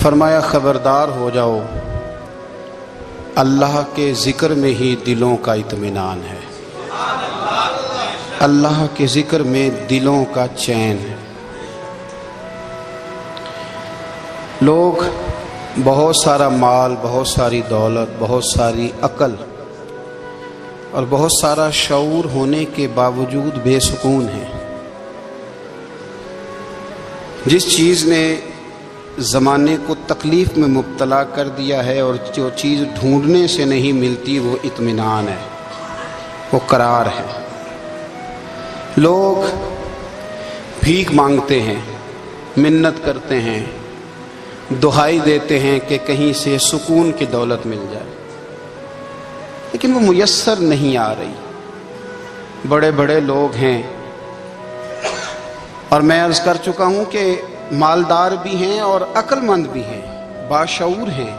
فرمایا خبردار ہو جاؤ، اللہ کے ذکر میں ہی دلوں کا اطمینان ہے، اللہ کے ذکر میں دلوں کا چین ہے۔ لوگ بہت سارا مال، بہت ساری دولت، بہت ساری عقل اور بہت سارا شعور ہونے کے باوجود بے سکون ہیں۔ جس چیز نے زمانے کو تکلیف میں مبتلا کر دیا ہے اور جو چیز ڈھونڈنے سے نہیں ملتی وہ اطمینان ہے، وہ قرار ہے۔ لوگ بھیک مانگتے ہیں، منت کرتے ہیں، دہائی دیتے ہیں کہ کہیں سے سکون کی دولت مل جائے، لیکن وہ میسر نہیں آ رہی۔ بڑے بڑے لوگ ہیں، اور میں عرض کر چکا ہوں کہ مالدار بھی ہیں اور عقل مند بھی ہیں، باشعور ہیں،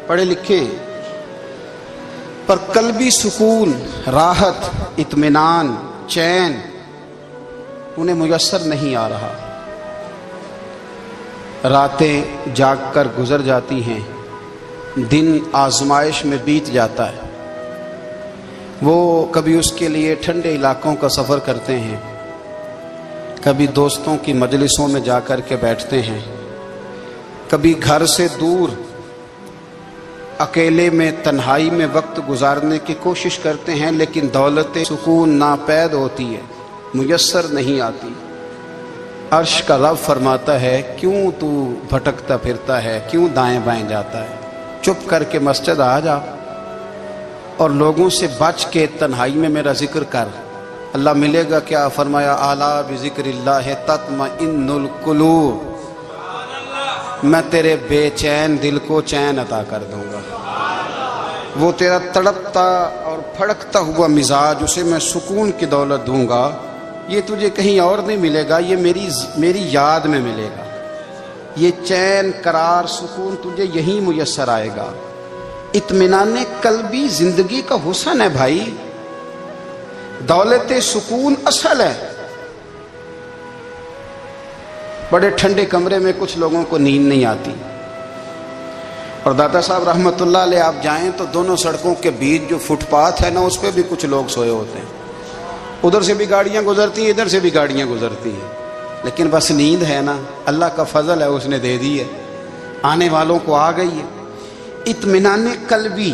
پڑھے لکھے ہیں، پر قلبی سکون، راحت، اطمینان، چین انہیں میسر نہیں آ رہا۔ راتیں جاگ کر گزر جاتی ہیں، دن آزمائش میں بیت جاتا ہے۔ وہ کبھی اس کے لیے ٹھنڈے علاقوں کا سفر کرتے ہیں، کبھی دوستوں کی مجلسوں میں جا کر کے بیٹھتے ہیں، کبھی گھر سے دور اکیلے میں تنہائی میں وقت گزارنے کی کوشش کرتے ہیں، لیکن دولت سکون ناپید ہوتی ہے، میسر نہیں آتی۔ عرش کا رب فرماتا ہے کیوں تو بھٹکتا پھرتا ہے، کیوں دائیں بائیں جاتا ہے، چپ کر کے مسجد آ جا اور لوگوں سے بچ کے تنہائی میں میرا ذکر کر۔ اللہ ملے گا کیا؟ فرمایا اعلیٰ بذکر اللہ تطمئن القلوب، میں تیرے بے چین دل کو چین عطا کر دوں گا۔ وہ تیرا تڑپتا اور پھڑکتا ہوا مزاج، اسے میں سکون کی دولت دوں گا۔ یہ تجھے کہیں اور نہیں ملے گا، یہ میری یاد میں ملے گا۔ یہ چین، قرار، سکون تجھے یہیں میسر آئے گا۔ اطمینان قلبی زندگی کا حسن ہے بھائی، دولت سکون اصل ہے۔ بڑے ٹھنڈے کمرے میں کچھ لوگوں کو نیند نہیں آتی، اور داتا صاحب رحمت اللہ علیہ آپ جائیں تو دونوں سڑکوں کے بیچ جو فٹ پاتھ ہے نا، اس پہ بھی کچھ لوگ سوئے ہوتے ہیں۔ ادھر سے بھی گاڑیاں گزرتی ہیں، ادھر سے بھی گاڑیاں گزرتی ہیں، لیکن بس نیند ہے نا، اللہ کا فضل ہے، اس نے دے دی ہے، آنے والوں کو آ گئی ہے۔ اطمینان قلبی،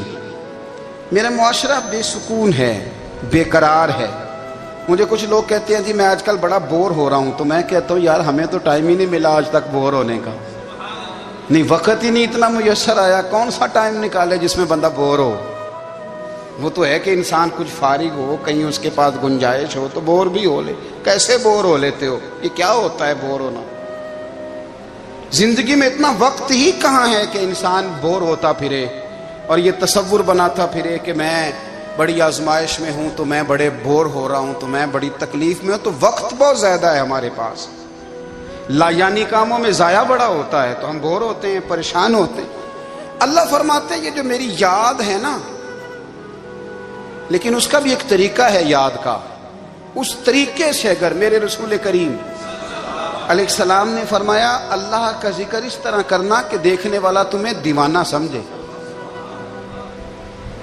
میرا معاشرہ بے سکون ہے، بے قرار ہے۔ مجھے کچھ لوگ کہتے ہیں جی میں آج کل بڑا بور ہو رہا ہوں، تو میں کہتا ہوں یار ہمیں تو ٹائم ہی نہیں ملا آج تک بور ہونے کا، نہیں وقت ہی نہیں اتنا میسر آیا، کون سا ٹائم نکالے جس میں بندہ بور ہو۔ وہ تو ہے کہ انسان کچھ فارغ ہو، کہیں اس کے پاس گنجائش ہو تو بور بھی ہو لے۔ کیسے بور ہو لیتے ہو؟ یہ کیا ہوتا ہے بور ہونا؟ زندگی میں اتنا وقت ہی کہاں ہے کہ انسان بور ہوتا پھرے اور یہ تصور بناتا پھرے کہ میں بڑی آزمائش میں ہوں، تو میں بڑے بور ہو رہا ہوں، تو میں بڑی تکلیف میں ہوں۔ تو وقت بہت زیادہ ہے ہمارے پاس، لا یعنی کاموں میں ضائع بڑا ہوتا ہے، تو ہم بور ہوتے ہیں، پریشان ہوتے ہیں۔ اللہ فرماتے ہیں یہ جو میری یاد ہے نا، لیکن اس کا بھی ایک طریقہ ہے یاد کا، اس طریقے سے اگر میرے رسول کریم علیہ السلام نے فرمایا اللہ کا ذکر اس طرح کرنا کہ دیکھنے والا تمہیں دیوانہ سمجھے،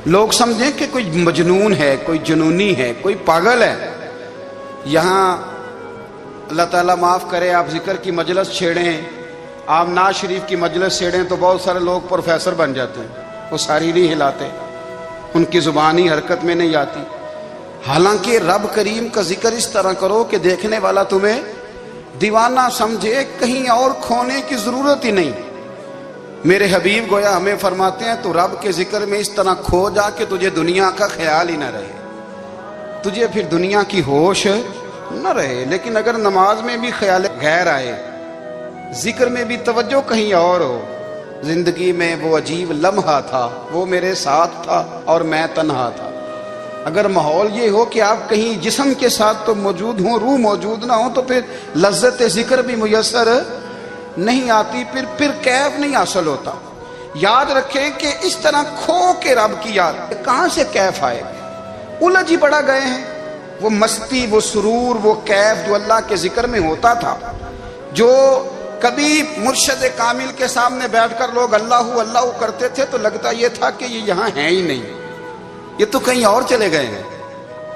لوگ سمجھیں کہ کوئی مجنون ہے، کوئی جنونی ہے، کوئی پاگل ہے۔ یہاں اللہ تعالیٰ معاف کرے، آپ ذکر کی مجلس چھیڑیں، آپ نعت شریف کی مجلس چھیڑیں تو بہت سارے لوگ پروفیسر بن جاتے ہیں، وہ ساری نہیں ہلاتے، ان کی زبانی حرکت میں نہیں آتی۔ حالانکہ رب کریم کا ذکر اس طرح کرو کہ دیکھنے والا تمہیں دیوانہ سمجھے، کہیں اور کھونے کی ضرورت ہی نہیں۔ میرے حبیب گویا ہمیں فرماتے ہیں تو رب کے ذکر میں اس طرح کھو جا کہ تجھے دنیا کا خیال ہی نہ رہے، تجھے پھر دنیا کی ہوش نہ رہے۔ لیکن اگر نماز میں بھی خیال غیر آئے، ذکر میں بھی توجہ کہیں اور ہو، زندگی میں وہ عجیب لمحہ تھا، وہ میرے ساتھ تھا اور میں تنہا تھا۔ اگر ماحول یہ ہو کہ آپ کہیں جسم کے ساتھ تو موجود ہوں، روح موجود نہ ہو، تو پھر لذت ذکر بھی میسر نہیں آتی، پھر کیف نہیں حاصل ہوتا۔ یاد رکھیں کہ اس طرح کھو کے رب کی یاد کہاں سے کیف آئے گا؟ الجھ ہی پڑا گئے ہیں۔ وہ مستی، وہ سرور، وہ کیف جو اللہ کے ذکر میں ہوتا تھا، جو کبھی مرشد کامل کے سامنے بیٹھ کر لوگ اللہ اللہ کرتے تھے تو لگتا یہ تھا کہ یہ یہاں ہیں ہی نہیں، یہ تو کہیں اور چلے گئے ہیں،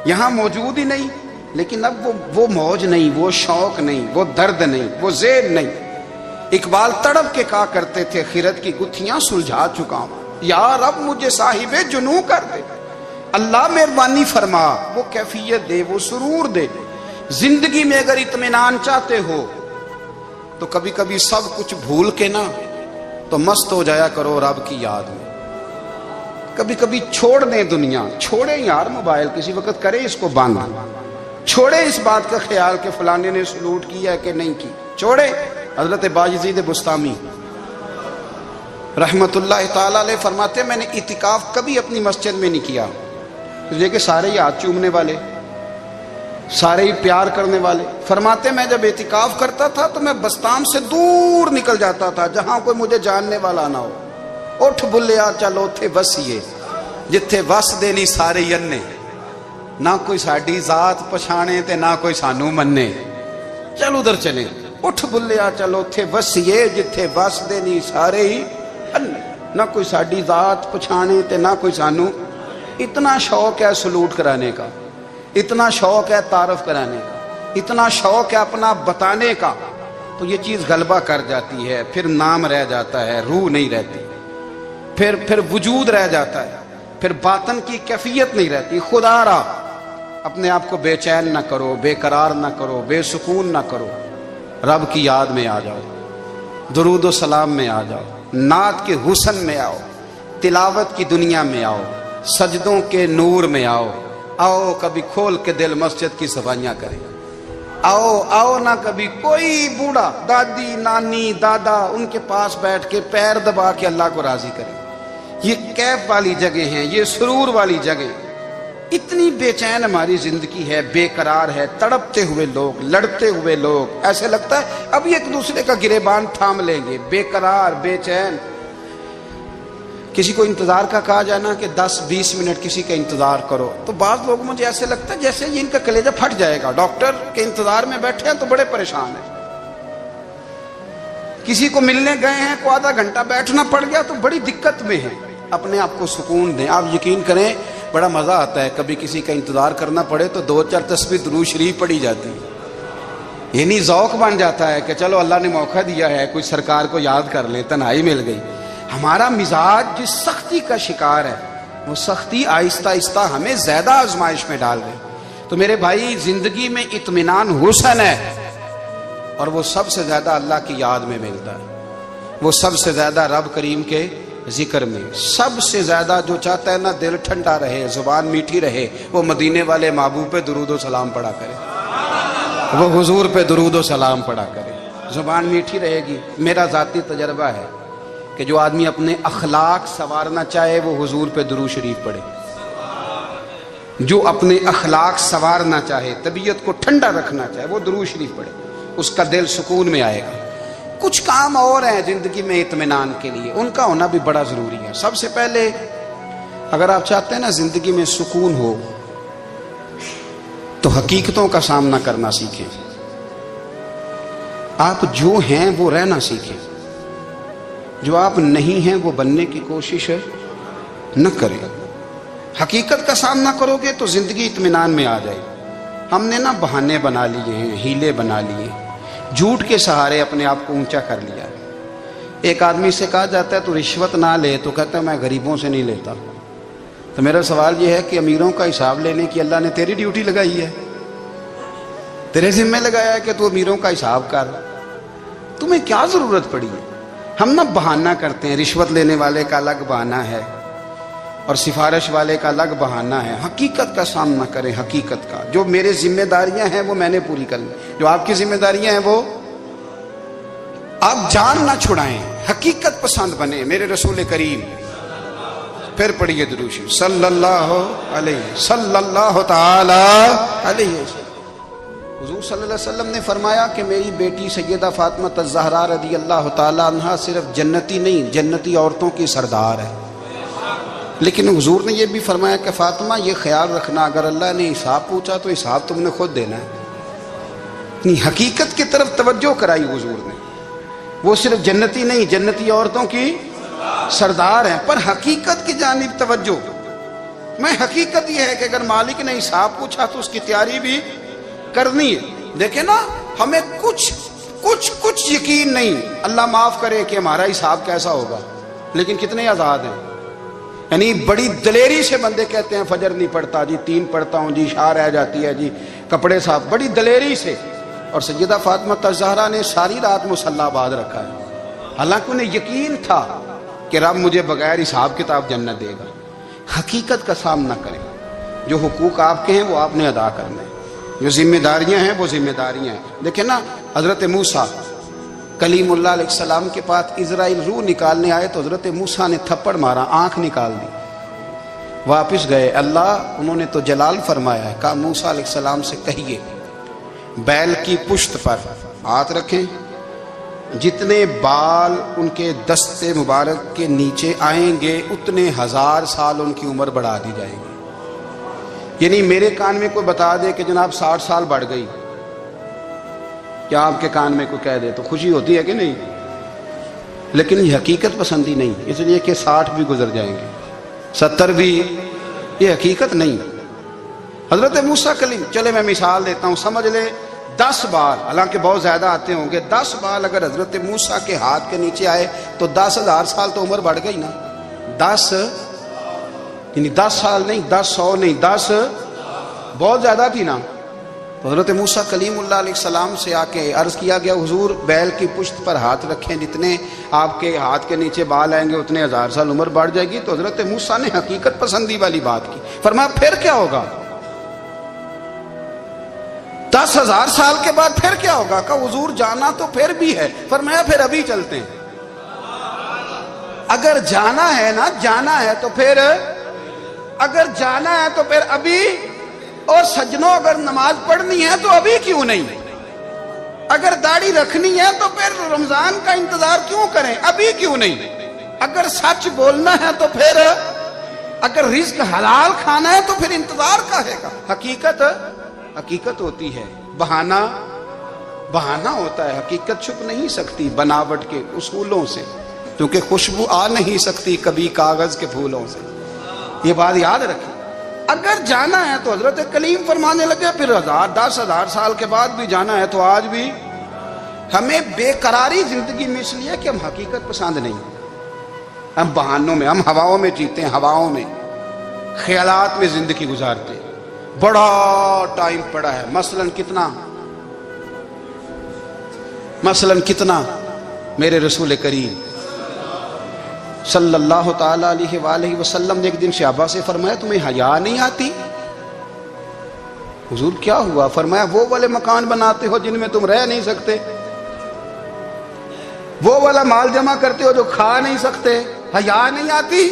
یہاں موجود ہی نہیں۔ لیکن اب وہ موج نہیں، وہ شوق نہیں، وہ درد نہیں، وہ ذیل نہیں۔ اقبال تڑپ کے کہا کرتے تھے خرد کی گتھیاں سلجھا چکا ہوں، یا رب مجھے صاحب جنوں کر دے، اللہ مہربانی فرما، وہ کیفیت دے، وہ سرور دے۔ زندگی میں اگر اطمینان چاہتے ہو تو کبھی کبھی سب کچھ بھول کے نا تو مست ہو جایا کرو رب کی یاد میں۔ کبھی کبھی چھوڑ دیں دنیا، چھوڑیں یار موبائل، کسی وقت کریں اس کو بند، چھوڑیں اس بات کا خیال کہ فلانے نے سلوٹ کیا ہے کہ نہیں کی، چھوڑیں۔ حضرت باجزید بستامی رحمت اللہ تعالی علیہ فرماتے میں نے اعتکاف کبھی اپنی مسجد میں نہیں کیا، اس لیے کہ سارے ہی ہاتھ چومنے والے، سارے ہی پیار کرنے والے۔ فرماتے میں جب اعتکاف کرتا تھا تو میں بستام سے دور نکل جاتا تھا جہاں کوئی مجھے جاننے والا نہ ہو۔ اٹھ بلیا چلو تھے وسیے جتھے وس دینی سارے ینے، نہ کوئی ساڈی ذات پچھانے تے نہ کوئی سانو مننے، چل ادھر چلیں۔ اٹھ بلیا چلو تھے وسیے جتھے وس دینی سارے ہی انے، نہ کوئی ساڈی ذات پچھانے تے نہ کوئی سانو۔ اتنا شوق ہے سلوٹ کرانے کا، اتنا شوق ہے تعارف کرانے کا، اتنا شوق ہے اپنا بتانے کا، تو یہ چیز غلبہ کر جاتی ہے، پھر نام رہ جاتا ہے، روح نہیں رہتی، پھر وجود رہ جاتا ہے، پھر باطن کی کیفیت نہیں رہتی۔ خدا را اپنے آپ کو بے چین نہ کرو، بے قرار نہ کرو، بے سکون نہ کرو، رب کی یاد میں آ جاؤ، درود و سلام میں آ جاؤ، نعت کے حسن میں آؤ، تلاوت کی دنیا میں آؤ، سجدوں کے نور میں آؤ۔ آؤ کبھی کھول کے دل مسجد کی صفائیاں کریں، آؤ نہ کبھی کوئی بوڑھا، دادی، نانی، دادا ان کے پاس بیٹھ کے پیر دبا کے اللہ کو راضی کریں۔ یہ کیف والی جگہ ہیں، یہ سرور والی جگہ۔ اتنی بے چین ہماری زندگی ہے، بے قرار ہے، تڑپتے ہوئے لوگ، لڑتے ہوئے لوگ، ایسے لگتا ہے ابھی ایک دوسرے کا گریبان تھام لیں گے، بے قرار، بے چین۔ کسی کو انتظار کا کہا جائے نا کہ 10-20 منٹ کسی کا انتظار کرو تو بعض لوگ مجھے ایسے لگتا ہے جیسے یہ ان کا کلیجہ پھٹ جائے گا، ڈاکٹر کے انتظار میں بیٹھے ہیں تو بڑے پریشان ہیں۔ کسی کو ملنے گئے ہیں کو آدھا گھنٹہ بیٹھنا پڑ گیا تو بڑی دقت میں ہیں۔ اپنے آپ کو سکون دیں۔ آپ یقین کریں بڑا مزہ آتا ہے، کبھی کسی کا انتظار کرنا پڑے تو 2-4 تسبیح درود شریف پڑھی جاتی ہے، یعنی ذوق بن جاتا ہے کہ چلو اللہ نے موقع دیا ہے، کوئی سرکار کو یاد کر لیں، تنہائی مل گئی۔ ہمارا مزاج جس سختی کا شکار ہے وہ سختی آہستہ آہستہ ہمیں زیادہ آزمائش میں ڈال گئی۔ تو میرے بھائی زندگی میں اطمینان حسن ہے، اور وہ سب سے زیادہ اللہ کی یاد میں ملتا ہے، وہ سب سے زیادہ رب کریم کے ذکر میں۔ سب سے زیادہ جو چاہتا ہے نا دل ٹھنڈا رہے، زبان میٹھی رہے، وہ مدینے والے محبوب پہ درود و سلام پڑھا کرے، وہ حضور پہ درود و سلام پڑھا کرے، زبان میٹھی رہے گی۔ میرا ذاتی تجربہ ہے کہ جو آدمی اپنے اخلاق سنوارنا چاہے وہ حضور پہ درود شریف پڑھے، جو اپنے اخلاق سنوارنا چاہے، طبیعت کو ٹھنڈا رکھنا چاہے، وہ درود شریف پڑھے، اس کا دل سکون میں آئے گا۔ کچھ کام اور ہیں زندگی میں اطمینان کے لیے، ان کا ہونا بھی بڑا ضروری ہے۔ سب سے پہلے اگر آپ چاہتے ہیں نا زندگی میں سکون ہو تو حقیقتوں کا سامنا کرنا سیکھیں، آپ جو ہیں وہ رہنا سیکھیں، جو آپ نہیں ہیں وہ بننے کی کوشش نہ کریں۔ حقیقت کا سامنا کرو گے تو زندگی اطمینان میں آ جائے۔ ہم نے نا بہانے بنا لیے ہیں، ہیلے بنا لیے، جھوٹ کے سہارے اپنے آپ کو اونچا کر لیا۔ ایک آدمی سے کہا جاتا ہے تو رشوت نہ لے، تو کہتا ہے میں غریبوں سے نہیں لیتا۔ تو میرا سوال یہ ہے کہ امیروں کا حساب لینے کی اللہ نے تیری ڈیوٹی لگائی ہے، تیرے ذمہ لگایا ہے کہ تو امیروں کا حساب کر، تمہیں کیا ضرورت پڑی ہے؟ ہم نہ بہانہ کرتے ہیں، رشوت لینے والے کا الگ بہانہ ہے اور سفارش والے کا الگ بہانہ ہے۔ حقیقت کا سامنا کریں، حقیقت کا۔ جو میرے ذمہ داریاں ہیں وہ میں نے پوری کرنی، جو آپ کی ذمہ داریاں ہیں وہ آپ جان نہ چھڑائیں، حقیقت پسند بنے۔ میرے رسول کریم، پھر پڑھیے درود شریف صلی اللہ تعالی علیہ وسلم۔ حضور صلی اللہ علیہ وسلم نے فرمایا کہ میری بیٹی سیدہ فاطمہ الزہرا رضی اللہ تعالی عنہا صرف جنتی نہیں، جنتی عورتوں کی سردار ہے۔ لیکن حضور نے یہ بھی فرمایا کہ فاطمہ یہ خیال رکھنا اگر اللہ نے حساب پوچھا تو حساب تم نے خود دینا ہے۔ حقیقت کی طرف توجہ کرائی حضور نے۔ وہ صرف جنتی نہیں، جنتی عورتوں کی سردار ہیں، پر حقیقت کی جانب توجہ۔ میں حقیقت یہ ہے کہ اگر مالک نے حساب پوچھا تو اس کی تیاری بھی کرنی ہے۔ دیکھیں نا، ہمیں کچھ یقین نہیں، اللہ معاف کرے کہ ہمارا حساب کیسا ہوگا، لیکن کتنے آزاد ہیں۔ یعنی بڑی دلیری سے بندے کہتے ہیں فجر نہیں پڑھتا جی، 3 پڑھتا ہوں جی، شاہ رہ جاتی ہے جی، کپڑے صاف، بڑی دلیری سے۔ اور سیدہ فاطمہ الزہرا نے ساری رات مصلی آباد رکھا ہے، حالانکہ انہیں یقین تھا کہ رب مجھے بغیر حساب کتاب جنت دے گا۔ حقیقت کا سامنا کریں، جو حقوق آپ کے ہیں وہ آپ نے ادا کرنے ہیں، جو ذمہ داریاں ہیں وہ ذمہ داریاں ہیں۔ دیکھیں نا، حضرت موسیٰ کلیم اللہ علیہ السلام کے پاس اسرائیل روح نکالنے آئے تو حضرت موسیٰ نے تھپڑ مارا، آنکھ نکال دی، واپس گئے۔ اللہ انہوں نے تو جلال فرمایا ہے، کہا موسیٰ علیہ السلام سے کہیے بیل کی پشت پر ہاتھ رکھیں، جتنے بال ان کے دستے مبارک کے نیچے آئیں گے اتنے 1000 سال ان کی عمر بڑھا دی جائے گی۔ یعنی میرے کان میں کوئی بتا دے کہ جناب 60 سال بڑھ گئی، کیا آپ کے کان میں کوئی کہہ دے تو خوشی ہوتی ہے کہ نہیں؟ لیکن یہ حقیقت پسندی نہیں، اس لیے کہ 60 بھی گزر جائیں گے، 70 بھی، یہ حقیقت نہیں۔ حضرت موسیٰ کلیم، چلے میں مثال دیتا ہوں، سمجھ لے 10 بال، حالانکہ بہت زیادہ آتے ہوں گے، 10 بال اگر حضرت موسیٰ کے ہاتھ کے نیچے آئے تو 10,000 سال تو عمر بڑھ گئی نا۔ 10 یعنی 10 سال نہیں، 10 100 نہیں، 10 بہت زیادہ تھی نا۔ تو حضرت موسیٰ کلیم اللہ علیہ السلام سے آ کے عرض کیا گیا، حضور بیل کی پشت پر ہاتھ رکھیں، جتنے آپ کے ہاتھ کے نیچے بال آئیں گے اتنے 1000 سال عمر بڑھ جائے گی۔ تو حضرت موسیٰ نے حقیقت پسندی والی بات کی، فرمایا پھر کیا ہوگا؟ 10,000 سال کے بعد پھر کیا ہوگا؟ کہا حضور جانا تو پھر بھی ہے، فرمایا پھر ابھی چلتے ہیں۔ اگر جانا ہے نا، جانا ہے تو پھر، اگر جانا ہے تو پھر ابھی۔ اور سجنوں، اگر نماز پڑھنی ہے تو ابھی کیوں نہیں؟ اگر داڑھی رکھنی ہے تو پھر رمضان کا انتظار کیوں کریں، ابھی کیوں نہیں؟ اگر سچ بولنا ہے تو پھر، اگر رزق حلال کھانا ہے تو پھر انتظار کا ہے گا۔ حقیقت ہوتی ہے، بہانہ ہوتا ہے، حقیقت چھپ نہیں سکتی بناوٹ کے اصولوں سے، کیونکہ خوشبو آ نہیں سکتی کبھی کاغذ کے پھولوں سے۔ یہ بات یاد رکھیں، اگر جانا ہے تو حضرت کلیم فرمانے لگے پھر 10,000 سال کے بعد بھی جانا ہے تو آج بھی۔ ہمیں بے قراری زندگی میں اس لیے کہ ہم حقیقت پسند نہیں، ہم بہانوں میں، ہم ہواؤں میں جیتے ہیں، ہواؤں میں، خیالات میں زندگی گزارتے ہیں۔ بڑا ٹائم پڑا ہے، مثلاً کتنا میرے رسول کریم صلی اللہ تعالی علیہ وآلہ وسلم نے ایک دن صحابہ سے فرمایا تمہیں حیا نہیں آتی؟ حضور کیا ہوا؟ فرمایا وہ والے مکان بناتے ہو جن میں تم رہ نہیں سکتے، وہ والا مال جمع کرتے ہو جو کھا نہیں سکتے، حیا نہیں آتی؟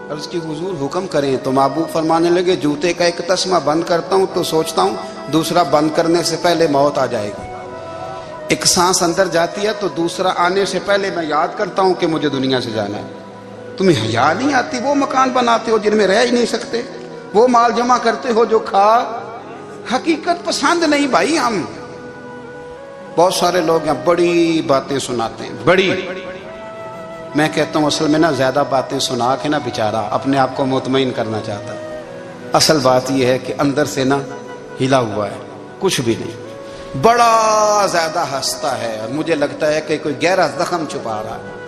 عرض کی حضور حکم کریں تو محبوب فرمانے لگے جوتے کا ایک تسمہ بند کرتا ہوں تو سوچتا ہوں دوسرا بند کرنے سے پہلے موت آ جائے گی، ایک سانس اندر جاتی ہے تو دوسرا آنے سے پہلے میں یاد کرتا ہوں کہ مجھے دنیا سے جانا ہے۔ تمہیں حیا نہیں آتی؟ وہ مکان بناتے ہو جن میں رہ ہی نہیں سکتے، وہ مال جمع کرتے ہو جو کھا۔ حقیقت پسند نہیں بھائی ہم۔ بہت سارے لوگ ہیں بڑی باتیں سناتے ہیں، بڑی، میں کہتا ہوں اصل میں نا زیادہ باتیں سنا کے نا بیچارہ اپنے آپ کو مطمئن کرنا چاہتا ہے، اصل بات یہ ہے کہ اندر سے نا ہلا ہوا ہے، کچھ بھی نہیں، بڑا زیادہ ہنستا ہے اور مجھے لگتا ہے کہ کوئی گہرا زخم چھپا رہا ہے۔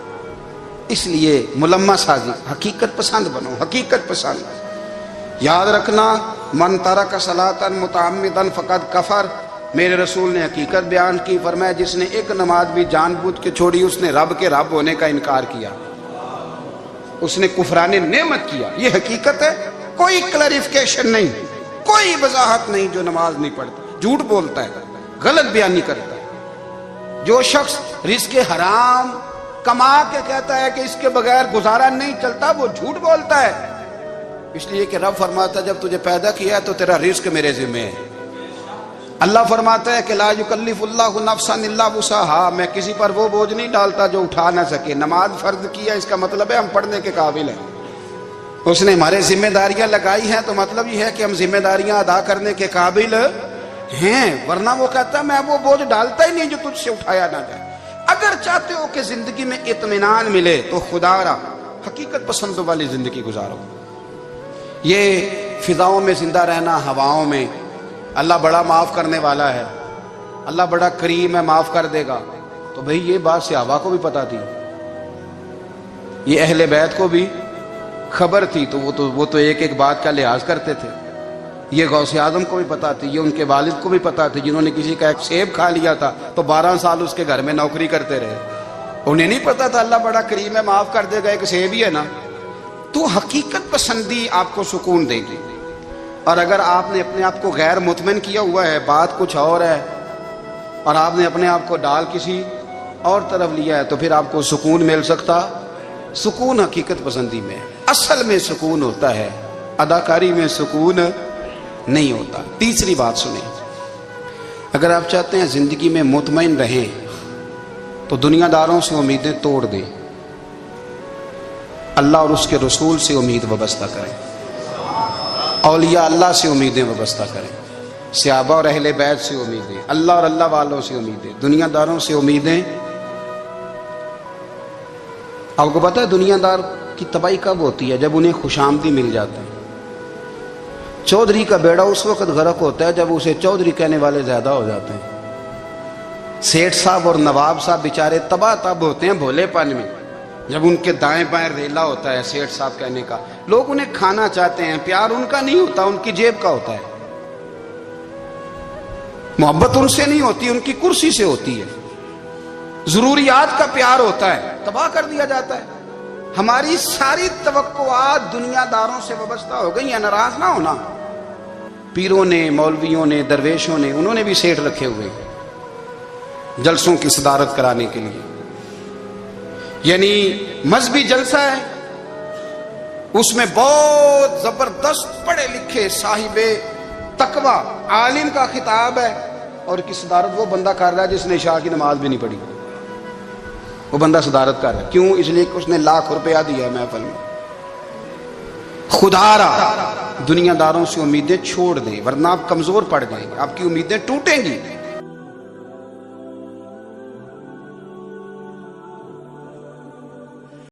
اس لیے ملمہ سازی، حقیقت پسند بنو، حقیقت پسند۔ یاد رکھنا، من ترک صلاۃ متعمدا فقد کفر، میرے رسول نے حقیقت بیان کی، فرمایا جس نے ایک نماز بھی جان بوجھ کے چھوڑی اس نے رب کے رب ہونے کا انکار کیا، اس نے کفران نعمت کیا۔ یہ حقیقت ہے، کوئی کلیریفیکیشن نہیں، کوئی وضاحت نہیں۔ جو نماز نہیں پڑھتا، جھوٹ بولتا ہے، غلط بیانی کرتا ہے، جو شخص رزق حرام کما کے کہتا ہے کہ اس کے بغیر گزارا نہیں چلتا، وہ جھوٹ بولتا ہے۔ اس لیے کہ رب فرماتا ہے جب تجھے پیدا کیا ہے تو تیرا رزق میرے ذمہ ہے۔ اللہ فرماتا ہے کہ لا یکلف اللہ نفسا الا وسعہا، میں کسی پر وہ بوجھ نہیں ڈالتا جو اٹھا نہ سکے۔ نماز فرض کیا، اس کا مطلب ہے ہم پڑھنے کے قابل ہیں، اس نے ہمارے ذمہ داریاں لگائی ہیں تو مطلب یہ ہے کہ ہم ذمہ داریاں ادا کرنے کے قابل ہیں، ورنہ وہ کہتا ہے میں وہ بوجھ ڈالتا ہی نہیں جو تجھ سے اٹھایا نہ جائے۔ اگر چاہتے ہو کہ زندگی میں اطمینان ملے تو خدا را حقیقت پسندوں والی زندگی گزارو. یہ فضاؤں میں زندہ رہنا، ہواؤں میں، اللہ بڑا معاف کرنے والا ہے، اللہ بڑا کریم ہے، معاف کر دے گا، تو بھئی یہ بات صحابہ کو بھی پتا تھی، یہ اہل بیت کو بھی خبر تھی، تو وہ تو ایک ایک بات کا لحاظ کرتے تھے. یہ غوث اعظم کو بھی پتا تھی، یہ ان کے والد کو بھی پتا تھی، جنہوں نے کسی کا ایک سیب کھا لیا تھا تو 12 سال اس کے گھر میں نوکری کرتے رہے. انہیں نہیں پتا تھا اللہ بڑا کریم ہے، معاف کر دے گا، ایک سیب ہی ہے نا. تو حقیقت پسندی آپ کو سکون دے گی. اور اگر آپ نے اپنے آپ کو غیر مطمئن کیا ہوا ہے، بات کچھ اور ہے، اور آپ نے اپنے آپ کو ڈال کسی اور طرف لیا ہے، تو پھر آپ کو سکون مل سکتا؟ سکون حقیقت پسندی میں، اصل میں سکون ہوتا ہے، اداکاری میں سکون نہیں ہوتا. تیسری بات سنیں، اگر آپ چاہتے ہیں زندگی میں مطمئن رہیں تو دنیا داروں سے امیدیں توڑ دیں، اللہ اور اس کے رسول سے امید وابستہ کریں، اولیاء اللہ سے امیدیں وابستہ کریں، صحابہ اور اہل بیت سے امیدیں، اللہ اور اللہ والوں سے امیدیں، دنیا داروں سے امیدیں. آپ کو پتہ ہے دنیا دار کی تباہی کب ہوتی ہے؟ جب انہیں خوش آمدی مل جاتی ہے. چودھری کا بیڑا اس وقت غرق ہوتا ہے جب اسے چودھری کہنے والے زیادہ ہو جاتے ہیں. سیٹھ صاحب اور نواب صاحب بیچارے تباہ تب ہوتے ہیں بھولے پن میں، جب ان کے دائیں بائیں ریلا ہوتا ہے سیٹھ صاحب کہنے کا. لوگ انہیں کھانا چاہتے ہیں، پیار ان کا نہیں ہوتا، ان کی جیب کا ہوتا ہے. محبت ان سے نہیں ہوتی، ان کی کرسی سے ہوتی ہے. ضروریات کا پیار ہوتا ہے، تباہ کر دیا جاتا ہے. ہماری ساری توقعات دنیا داروں سے وابستہ ہو گئی ہیں. ناراض نہ ہونا، پیروں نے، مولویوں نے، درویشوں نے، انہوں نے بھی سیٹ رکھے ہوئے جلسوں کی صدارت کرانے کے لیے. یعنی مذہبی جلسہ ہے، اس میں بہت زبردست پڑھے لکھے صاحب تقوی عالم کا خطاب ہے، اور کی صدارت وہ بندہ کر رہا ہے جس نے عشاء کی نماز بھی نہیں پڑھی. وہ بندہ صدارت کر رہا ہے، کیوں؟ اس لیے کہ اس نے ₹1,00,000 دیا ہے محفل میں. خدا را دنیا داروں سے امیدیں چھوڑ دیں، ورنہ آپ کمزور پڑ جائیں گے، آپ کی امیدیں ٹوٹیں گی.